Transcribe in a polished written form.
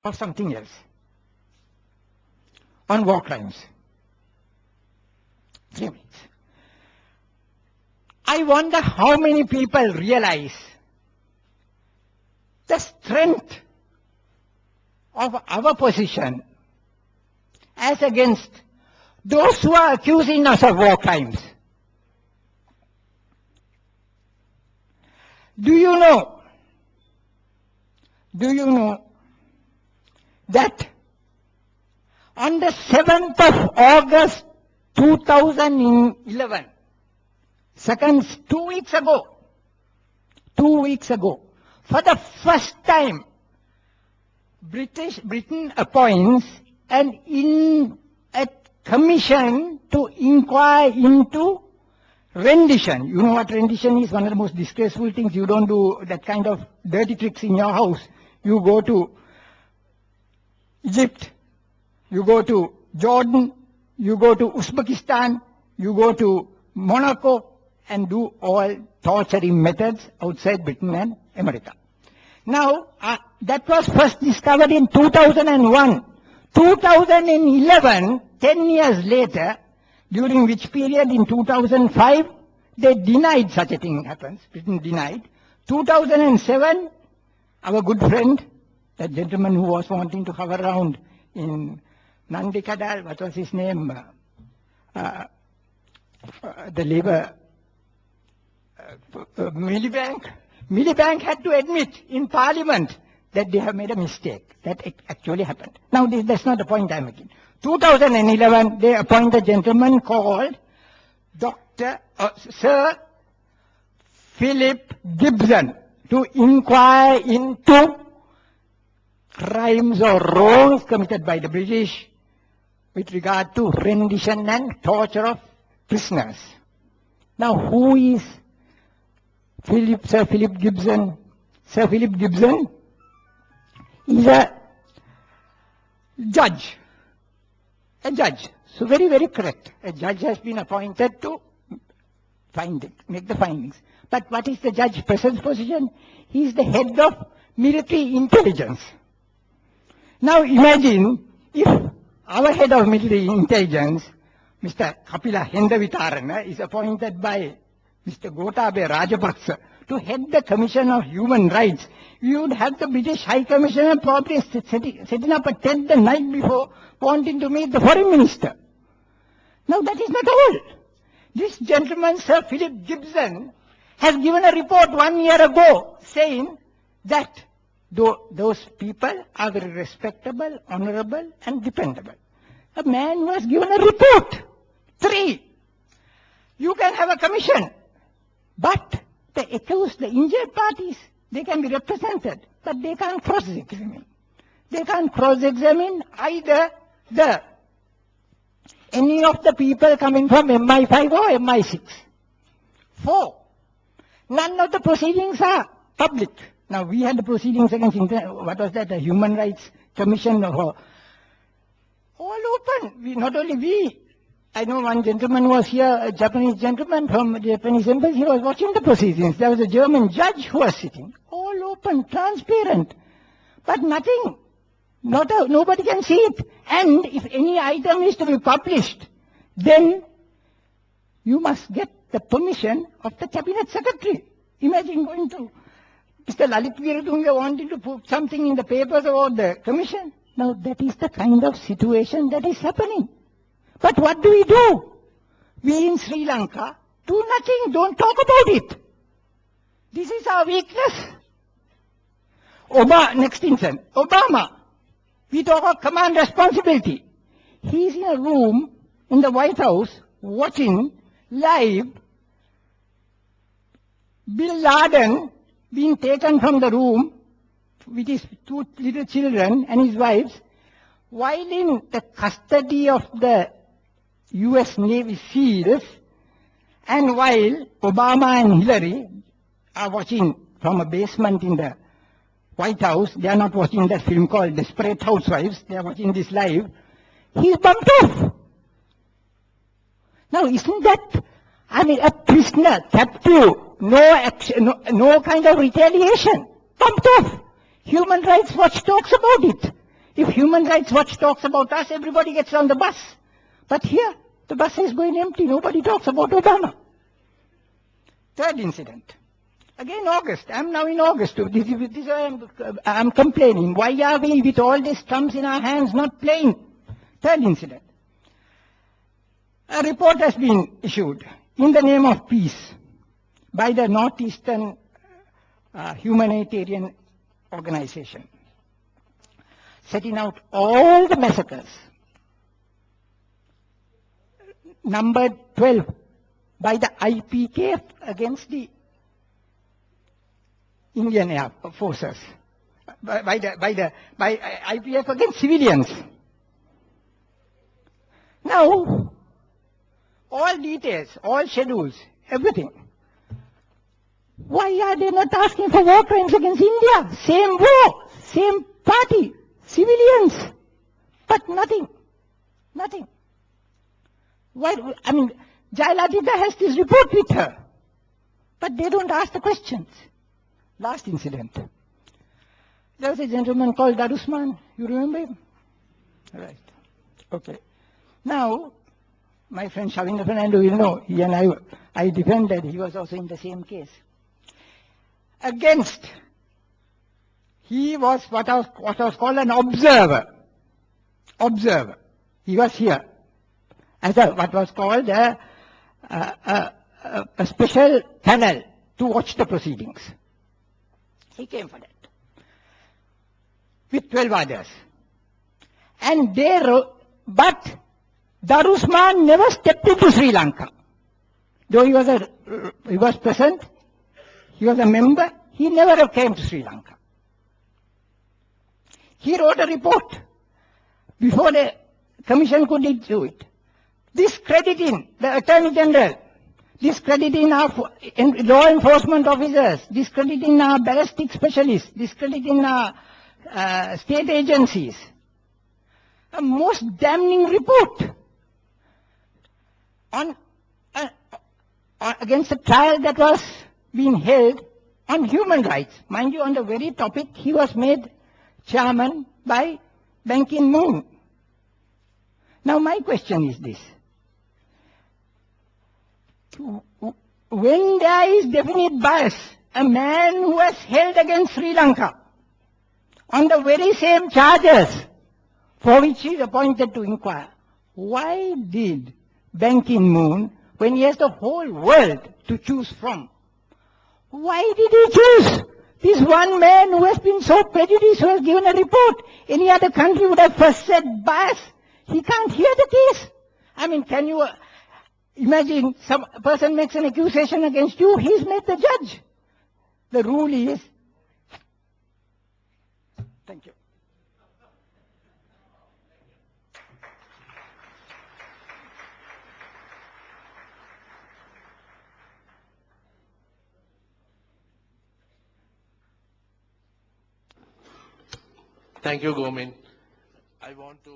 or something else on war crimes. 3 minutes. I wonder how many people realize the strength of our position as against those who are accusing us of war crimes. Do you know that on the 7th of August 2011, seconds, 2 weeks ago, for the first time, Britain appoints a commission to inquire into rendition. You know what rendition is? One of the most disgraceful things. You don't do that kind of dirty tricks in your house. You go to Egypt, you go to Jordan, you go to Uzbekistan, you go to Monaco, and do all torturing methods outside Britain and America. Now, that was first discovered in 2001. 2011, 10 years later, during which period in 2005, they denied such a thing happens. Britain denied. 2007, our good friend, that gentleman who was wanting to hover around in Nandikadal, what was his name? The Labour Miliband had to admit in Parliament that they have made a mistake. That it actually happened. Now, that's not the point I'm making. 2011, they appoint a gentleman called Sir Philip Gibson to inquire into crimes or wrongs committed by the British with regard to rendition and torture of prisoners. Now, who is Sir Philip Gibson? Sir Philip Gibson is a judge. A judge. So very, very correct. A judge has been appointed to make the findings. But what is the judge's present position? He is the head of military intelligence. Now imagine if our head of military intelligence, Mr. Kapila Hendavitarana, is appointed by Mr. Gotabaya Rajapaksa to head the Commission of Human Rights. You would have the British High Commissioner probably setting up a tent the night before, wanting to meet the Foreign Minister. Now that is not all. This gentleman, Sir Philip Gibson, has given a report 1 year ago saying that those people are very respectable, honorable, and dependable. A man was given a report. 3, you can have a commission, but the accused, the injured parties, they can be represented, but they can't cross-examine. They can't cross-examine either any of the people coming from MI5 or MI6. 4, none of the proceedings are public. Now, we had the proceedings against, what was that, the Human Rights Commission, all open. Not only we. I know one gentleman was here, a Japanese gentleman from the Japanese embassy. He was watching the proceedings. There was a German judge who was sitting. All open, transparent. But nothing. Nobody can see it. And if any item is to be published, then you must get the permission of the Cabinet Secretary. Imagine going to Mr. Lalit Viratunga wanting to put something in the papers about the commission. Now that is the kind of situation that is happening. But what do? We in Sri Lanka do nothing, don't talk about it. This is our weakness. Next instance, Obama. We talk of command responsibility. He is in a room in the White House watching live Bin Laden being taken from the room with his 2 little children and his wives, while in the custody of the US Navy SEALs, and while Obama and Hillary are watching from a basement in the White House, they are not watching that film called Desperate Housewives, they are watching this live, he's bumped off. Now isn't that, a prisoner, captive, no action, no kind of retaliation, bumped off. Human Rights Watch talks about it. If Human Rights Watch talks about us, everybody gets on the bus. But here, the bus is going empty. Nobody talks about Obama. Third incident. Again, August. I'm now in August. This is why I'm complaining. Why are we, with all these trumps in our hands, not playing? Third incident. A report has been issued in the name of peace by the Northeastern Humanitarian Organization, setting out all the massacres, numbered 12, by the IPKF against the Indian Air Forces, by IPF against civilians. Now, all details, all schedules, everything. Why are they not asking for war crimes against India? Same war, same party, civilians, but nothing, nothing. Why? I mean, Jayalalitha has this report with her, but they don't ask the questions. Last incident. There was a gentleman called Darusman. You remember him? Right. Okay. Now, my friend Shavindra Fernando will know, he and I defended, he was also in the same case. Against, he was what was called an observer. Observer. He was here as what was called a special panel to watch the proceedings. He came for that with 12 others. And but Darusman never stepped into Sri Lanka. Though he was present, he was a member, he never came to Sri Lanka. He wrote a report before the commission could issue it, discrediting the Attorney General, discrediting our law enforcement officers, discrediting our ballistic specialists, discrediting our state agencies. A most damning report against a trial that was being held on human rights. Mind you, on the very topic he was made chairman by Ban Ki-moon. Now my question is this. When there is definite bias, a man who was held against Sri Lanka on the very same charges for which he is appointed to inquire, why did Ban Ki-moon, when he has the whole world to choose from, why did he choose this one man who has been so prejudiced, who has given a report? Any other country would have first said bias. He can't hear the case. I mean, can you imagine some person makes an accusation against you, he's made the judge. The rule is, thank you. Thank you, Gomin. I want to